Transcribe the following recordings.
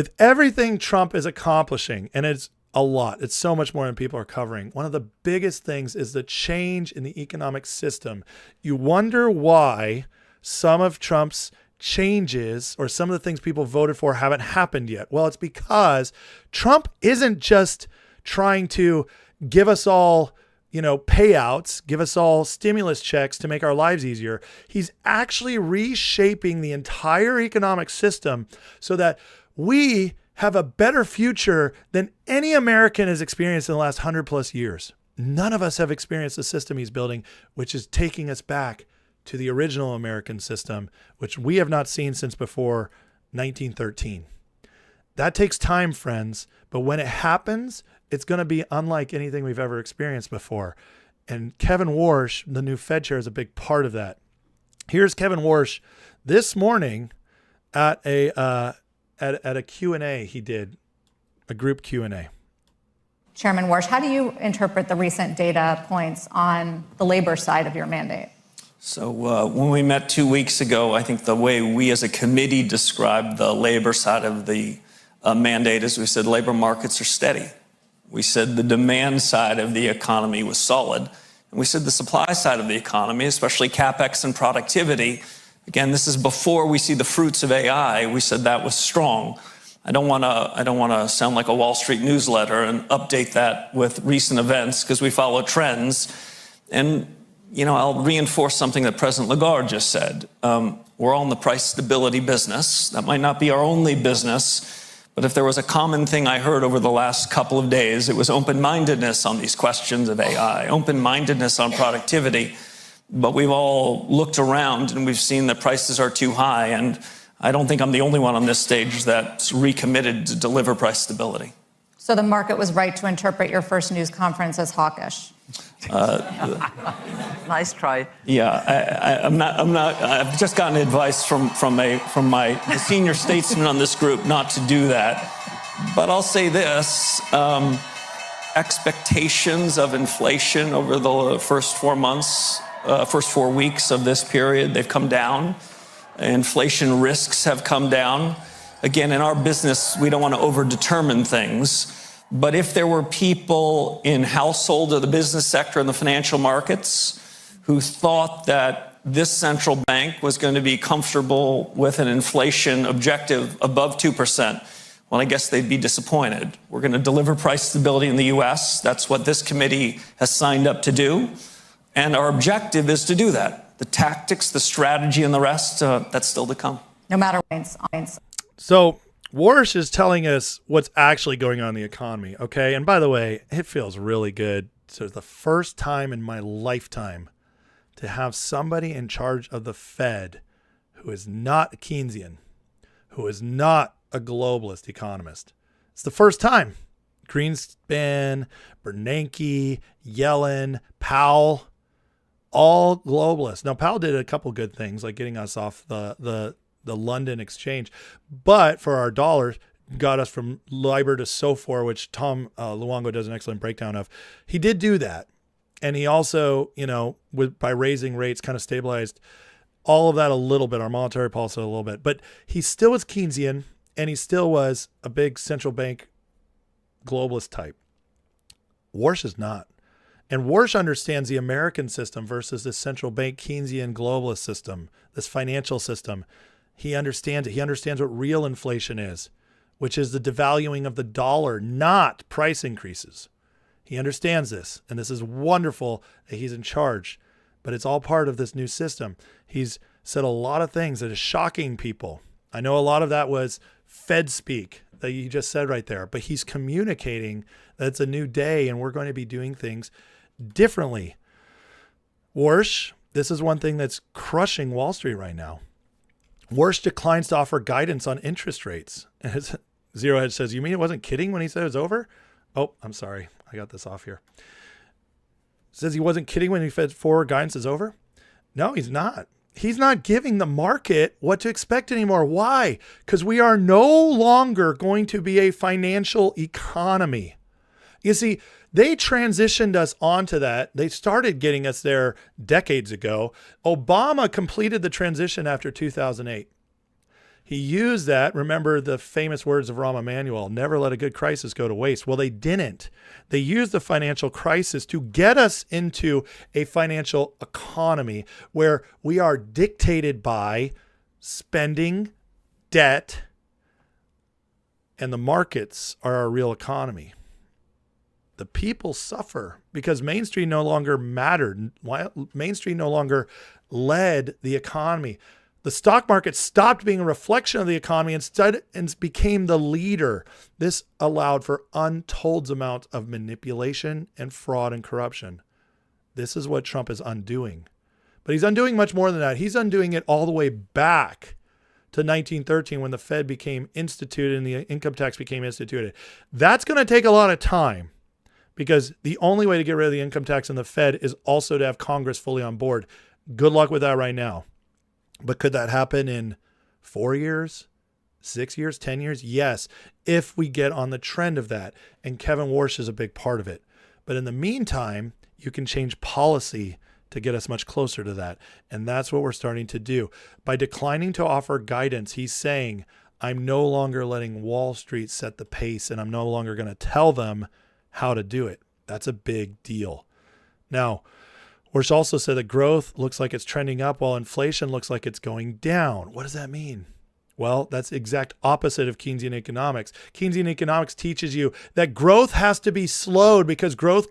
With everything Trump is accomplishing, and it's a lot, it's so much more than people are covering. One of the biggest things is the change in the economic system. You wonder why some of Trump's changes or some of the things people voted for haven't happened yet. Well, it's because Trump isn't just trying to give us all, payouts, give us all stimulus checks to make our lives easier. He's actually reshaping the entire economic system so that we have a better future than any American has experienced in the last 100+ years. None of us have experienced the system he's building, which is taking us back to the original American system, which we have not seen since before 1913. That takes time, friends, but when it happens, it's going to be unlike anything we've ever experienced before. And Kevin Warsh, the new Fed chair, is a big part of that. Here's Kevin Warsh this morning at a Q&A he did, a group Q&A. Chairman Warsh, how do you interpret the recent data points on the labor side of your mandate? So when we met 2 weeks ago, I think the way we as a committee described the labor side of the mandate is we said labor markets are steady. We said the demand side of the economy was solid. And we said the supply side of the economy, especially CapEx and productivity, again, this is before we see the fruits of AI, we said that was strong. I don't want to sound like a Wall Street newsletter and update that with recent events because we follow trends. And I'll reinforce something that President Lagarde just said. We're all in the price stability business. That might not be our only business, but if there was a common thing I heard over the last couple of days, it was open-mindedness on these questions of AI, open-mindedness on productivity. But we've all looked around and we've seen that prices are too high. And I don't think I'm the only one on this stage that's recommitted to deliver price stability. So the market was right to interpret your first news conference as hawkish. Nice try. Yeah, I'm not. I've just gotten advice from the senior statesman on this group not to do that. But I'll say this: expectations of inflation over the first 4 months, first 4 weeks of this period, they've come down. Inflation risks have come down. Again, in our business, we don't want to overdetermine things. But if there were people in household or the business sector and the financial markets who thought that this central bank was going to be comfortable with an inflation objective above 2%, well, I guess they'd be disappointed. We're going to deliver price stability in the U.S. That's what this committee has signed up to do. And our objective is to do that. The tactics, the strategy, and the rest, that's still to come. No matter what. So Warsh is telling us what's actually going on in the economy, okay? And by the way, it feels really good. So it's the first time in my lifetime to have somebody in charge of the Fed who is not a Keynesian, who is not a globalist economist. It's the first time. Greenspan, Bernanke, Yellen, Powell, all globalists. Now, Powell did a couple good things, like getting us off the London exchange, but for our dollars, got us from LIBOR to SOFR, which Tom Luongo does an excellent breakdown of. He did do that. And he also, by raising rates, kind of stabilized all of that a little bit, our monetary policy a little bit. But he still was Keynesian, and he still was a big central bank globalist type. Warsh is not. And Warsh understands the American system versus the central bank Keynesian globalist system, this financial system. He understands it. He understands what real inflation is, which is the devaluing of the dollar, not price increases. He understands this, and this is wonderful that he's in charge, but it's all part of this new system. He's said a lot of things that is shocking people. I know a lot of that was Fed speak that you just said right there, but he's communicating that it's a new day and we're going to be doing things differently. Warsh, this is one thing that's crushing Wall Street right now. Warsh declines to offer guidance on interest rates. And Zero Hedge says, you mean it wasn't kidding when he said it was over? Oh, I'm sorry. I got this off here. Says he wasn't kidding when he said forward guidance is over? No, he's not. He's not giving the market what to expect anymore. Why? Because we are no longer going to be a financial economy. You see, they transitioned us onto that. They started getting us there decades ago. Obama completed the transition after 2008. He used that. Remember the famous words of Rahm Emanuel, never let a good crisis go to waste. Well, they didn't. They used the financial crisis to get us into a financial economy where we are dictated by spending, debt, and the markets are our real economy. The people suffer because Main Street no longer mattered. Main Street no longer led the economy. The stock market stopped being a reflection of the economy and became the leader. This allowed for untold amounts of manipulation and fraud and corruption. This is what Trump is undoing. But he's undoing much more than that. He's undoing it all the way back to 1913 when the Fed became instituted and the income tax became instituted. That's going to take a lot of time because the only way to get rid of the income tax and the Fed is also to have Congress fully on board. Good luck with that right now. But could that happen in 4 years, 6 years, 10 years? Yes, if we get on the trend of that. And Kevin Warsh is a big part of it. But in the meantime, you can change policy to get us much closer to that. And that's what we're starting to do. By declining to offer guidance, he's saying, I'm no longer letting Wall Street set the pace and I'm no longer going to tell them how to do it. That's a big deal. Now, Warsh also said that growth looks like it's trending up while inflation looks like it's going down. What does that mean? Well, that's the exact opposite of Keynesian economics. Keynesian economics teaches you that growth has to be slowed because growth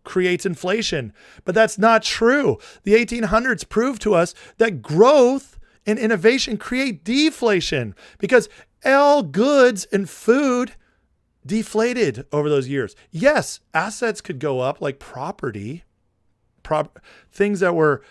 creates inflation. But that's not true. The 1800s proved to us that growth and innovation create deflation because all goods and food deflated over those years. Yes, assets could go up like property, things that were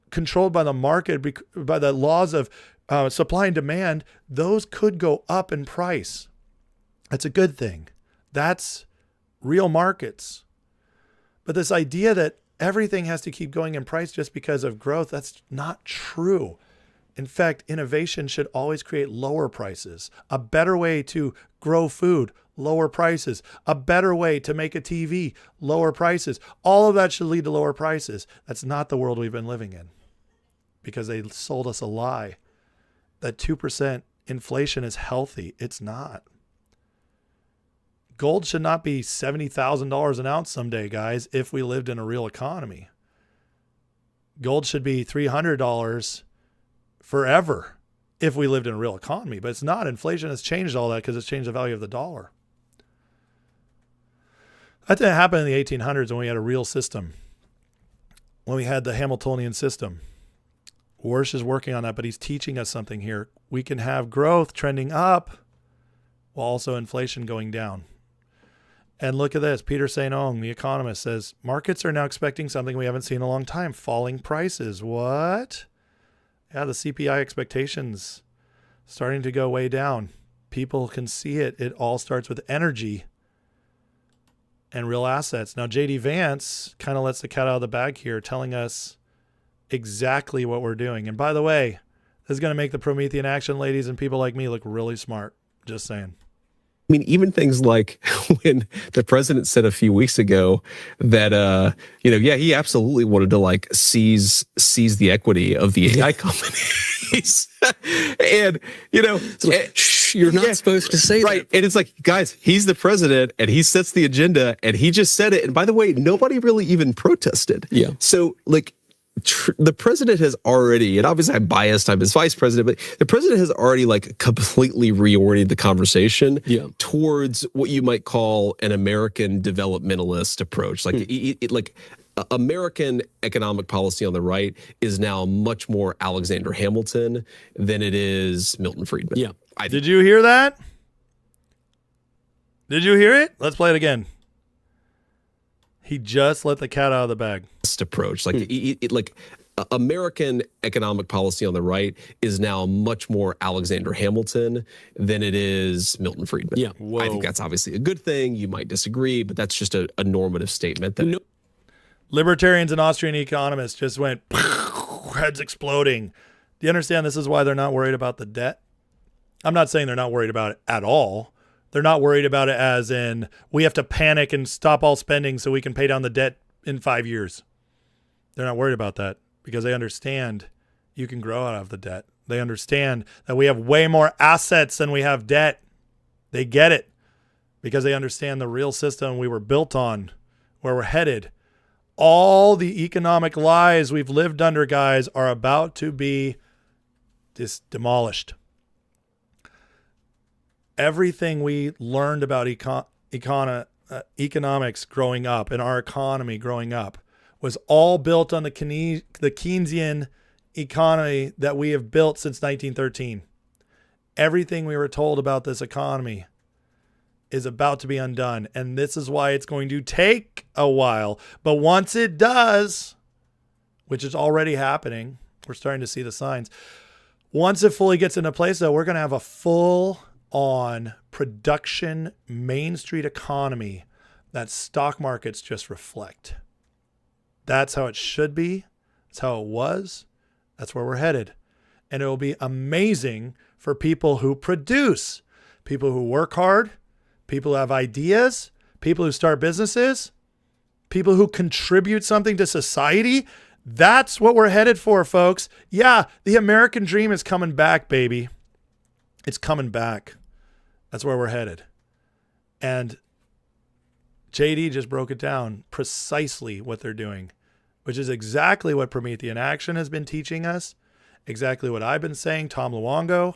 controlled by the market, by the laws of supply and demand, those could go up in price. That's a good thing. That's real markets. But this idea that everything has to keep going in price just because of growth, that's not true. In fact, innovation should always create lower prices. A better way to grow food, lower prices. A better way to make a TV, lower prices. All of that should lead to lower prices. That's not the world we've been living in because they sold us a lie that 2% inflation is healthy. It's not. Gold should not be $70,000 an ounce someday, guys, if we lived in a real economy. Gold should be $300 forever if we lived in a real economy, but it's not. Inflation has changed all that because it's changed the value of the dollar. That didn't happen in the 1800s when we had a real system, when we had the Hamiltonian system. Warsh is working on that, but he's teaching us something here. We can have growth trending up while also inflation going down. And look at this. Peter St. Ong, the economist, says, markets are now expecting something we haven't seen in a long time, falling prices. What? Yeah, the CPI expectations starting to go way down. People can see it. It all starts with energy and real assets. Now, J.D. Vance kind of lets the cat out of the bag here, telling us exactly what we're doing. And by the way, this is going to make the Promethean Action ladies and people like me look really smart. Just saying. I mean, even things like when the president said a few weeks ago that, he absolutely wanted to like seize the equity of the AI companies. And, you're not supposed to say right. that. And it's like, guys, he's the president and he sets the agenda and he just said it. And by the way, nobody really even protested. Yeah. So like, the president has already, and obviously I'm biased, I'm his vice president, but the president has already like completely reoriented the conversation towards what you might call an American developmentalist approach. Like American economic policy on the right is now much more Alexander Hamilton than it is Milton Friedman. Yeah. Did you hear that? Did you hear it? Let's play it again. He just let the cat out of the bag. Approach like American economic policy on the right is now much more Alexander Hamilton than it is Milton Friedman. Yeah. I think that's obviously a good thing. You might disagree, but that's just a normative statement. That Libertarians and Austrian economists just went heads exploding. Do you understand this is why they're not worried about the debt? I'm not saying they're not worried about it at all. They're not worried about it as in we have to panic and stop all spending so we can pay down the debt in 5 years. They're not worried about that because they understand you can grow out of the debt. They understand that we have way more assets than we have debt. They get it because they understand the real system we were built on, where we're headed. All the economic lies we've lived under, guys, are about to be demolished. Everything we learned about economics growing up and our economy growing up was all built on the Keynesian economy that we have built since 1913. Everything we were told about this economy is about to be undone. And this is why it's going to take a while. But once it does, which is already happening, we're starting to see the signs. Once it fully gets into place, though, we're going to have a full-on production Main Street economy that stock markets just reflect. That's how it should be. That's how it was. That's where we're headed. And it will be amazing for people who produce, people who work hard, people who have ideas, people who start businesses, people who contribute something to society. That's what we're headed for, folks. Yeah, the American dream is coming back, baby. It's coming back. That's where we're headed. And JD just broke it down precisely what they're doing, which is exactly what Promethean Action has been teaching us, exactly what I've been saying, Tom Luongo.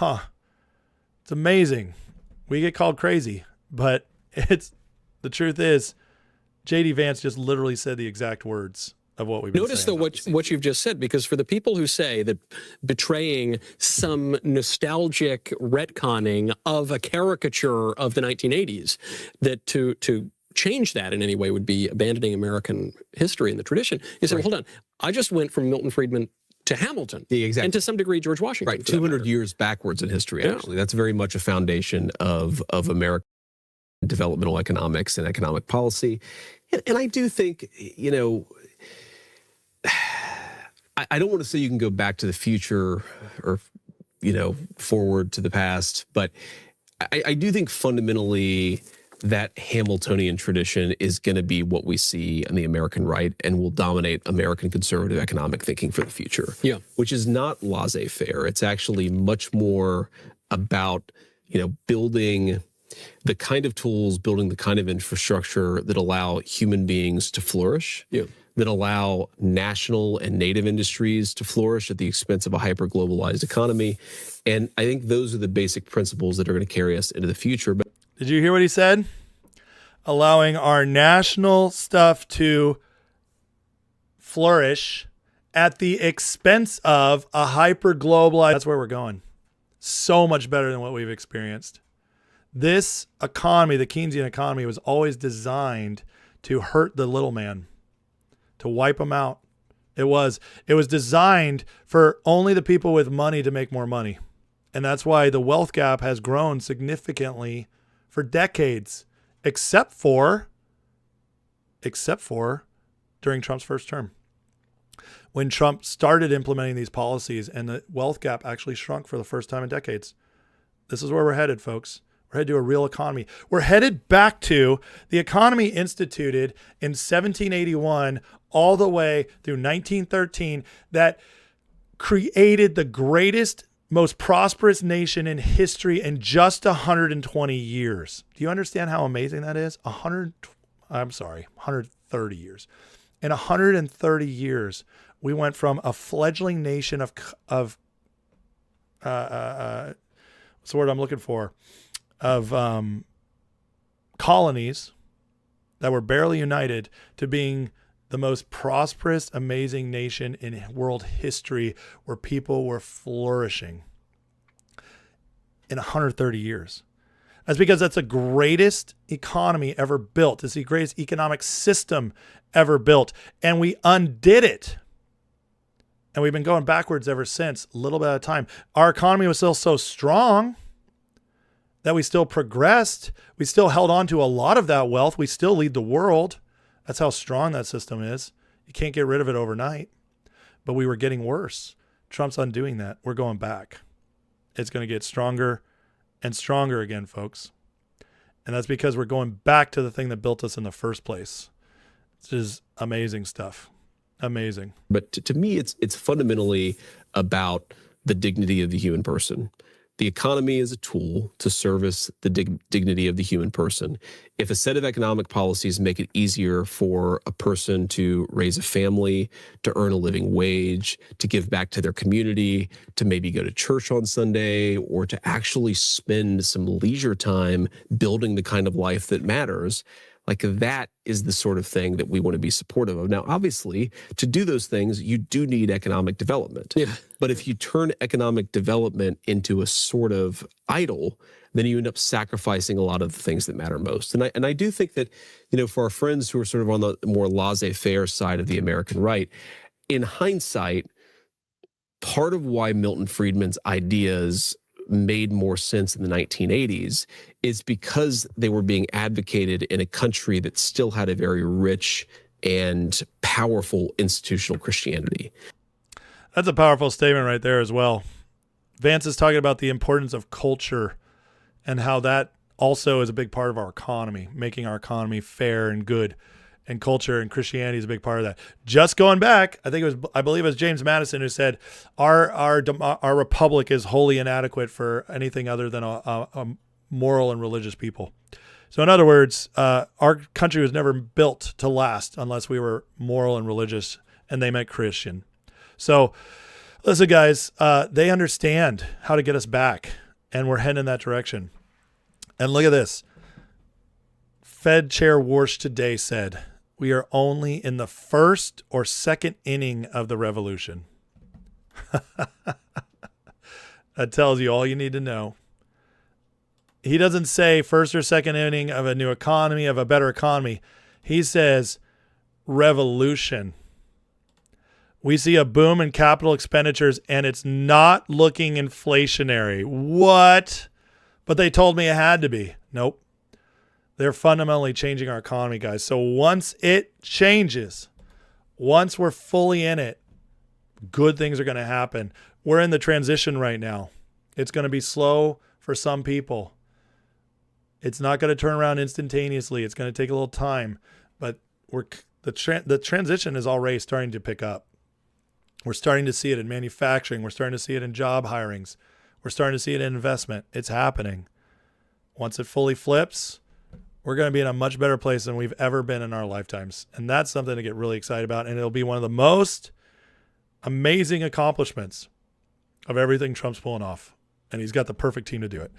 It's amazing. We get called crazy, but the truth is, JD Vance just literally said the exact words of what we've been Notice, saying. though, what you've just said, because for the people who say that betraying some nostalgic retconning of a caricature of the 1980s, that to change that in any way would be abandoning American history and the tradition. You say, well, hold on, I just went from Milton Friedman to Hamilton, and to some degree George Washington. Right, 200 years backwards in history, actually. That's very much a foundation of American developmental economics and economic policy. And I do think, I don't want to say you can go back to the future or, forward to the past, but I do think fundamentally that Hamiltonian tradition is going to be what we see on the American right and will dominate American conservative economic thinking for the future. Yeah. Which is not laissez-faire. It's actually much more about, building the kind of tools, building the kind of infrastructure that allow human beings to flourish, that allow national and native industries to flourish at the expense of a hyper-globalized economy. And I think those are the basic principles that are going to carry us into the future. But did you hear what he said? Allowing our national stuff to flourish at the expense of a hyper-globalized. That's where we're going. So much better than what we've experienced. This economy, the Keynesian economy, was always designed to hurt the little man, to wipe them out. It was designed for only the people with money to make more money. And that's why the wealth gap has grown significantly for decades, except for during Trump's first term. When Trump started implementing these policies and the wealth gap actually shrunk for the first time in decades. This is where we're headed, folks. We're headed to a real economy. We're headed back to the economy instituted in 1781 all the way through 1913 that created the greatest, most prosperous nation in history in just 120 years. Do you understand how amazing that is? 130 years. In 130 years, we went from a fledgling nation of what's the word I'm looking for? Of colonies that were barely united to being the most prosperous, amazing nation in world history where people were flourishing in 130 years. That's because that's the greatest economy ever built. It's the greatest economic system ever built. And we undid it. And we've been going backwards ever since, a little bit at a time. Our economy was still so strong that we still progressed. We still held on to a lot of that wealth. We still lead the world. That's how strong that system is. You can't get rid of it overnight. But we were getting worse. Trump's undoing that. We're going back. It's going to get stronger and stronger again, folks. And that's because we're going back to the thing that built us in the first place. This is amazing stuff. Amazing. But to me, it's fundamentally about the dignity of the human person. The economy is a tool to service the dignity of the human person. If a set of economic policies make it easier for a person to raise a family, to earn a living wage, to give back to their community, to maybe go to church on Sunday, or to actually spend some leisure time building the kind of life that matters, like that is the sort of thing that we want to be supportive of. Now, obviously, to do those things, you do need economic development. Yeah. But if you turn economic development into a sort of idol, then you end up sacrificing a lot of the things that matter most. And I do think that, for our friends who are sort of on the more laissez-faire side of the American right, in hindsight, part of why Milton Friedman's ideas made more sense in the 1980s is because they were being advocated in a country that still had a very rich and powerful institutional Christianity. That's a powerful statement right there as well. Vance is talking about the importance of culture and how that also is a big part of our economy, making our economy fair and good. And culture and Christianity is a big part of that. Just going back, I believe it was James Madison who said, our republic is wholly inadequate for anything other than a moral and religious people. So in other words, our country was never built to last unless we were moral and religious, and they meant Christian. So listen, guys, they understand how to get us back, and we're heading in that direction. And look at this. Fed Chair Warsh today said, we are only in the first or second inning of the revolution. That tells you all you need to know. He doesn't say first or second inning of a new economy, of a better economy. He says revolution. We see a boom in capital expenditures, and it's not looking inflationary. What? But they told me it had to be. Nope. They're fundamentally changing our economy, guys. So once it changes, once we're fully in it, good things are going to happen. We're in the transition right now. It's going to be slow for some people. It's not going to turn around instantaneously. It's going to take a little time, but the transition is already starting to pick up. We're starting to see it in manufacturing. We're starting to see it in job hirings. We're starting to see it in investment. It's happening. Once it fully flips, we're going to be in a much better place than we've ever been in our lifetimes. And that's something to get really excited about. And it'll be one of the most amazing accomplishments of everything Trump's pulling off. And he's got the perfect team to do it.